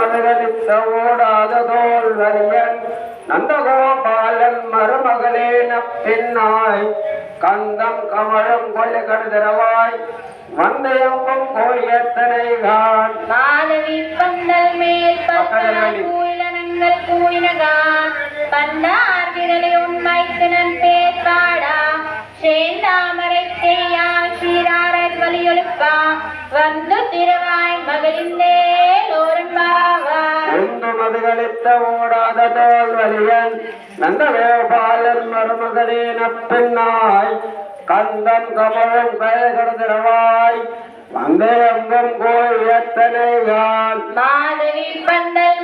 மதுகளித்த ஓடாத தோல் வரியன் நந்தகோபாலன் மருமகளேன பின்னாய் கந்தம் கமழும் கொள்ளை கடுதரவாய் வந்தயம்பும் கோயத்தனை கான் மாதவி பந்தல் மேல் கூயிலனங்கள் கூயினகான் பந்தார் விரலை உண்மைக்கு நன் பேர்பாடா சேந்தாமரை தேயால் சீராரர் வலியொழுப்பா வந்து திருவாய் மகளிந்தே உந்து மதுகளித்த ஓடாத தோல் வலியன் நந்தகோபாலன் மருமகளேன பின்னாய் கந்தன் கமழும் கயகடதிரவாய் வந்தயம்பும் கோயத்தனை கான் மாதவி பந்தல்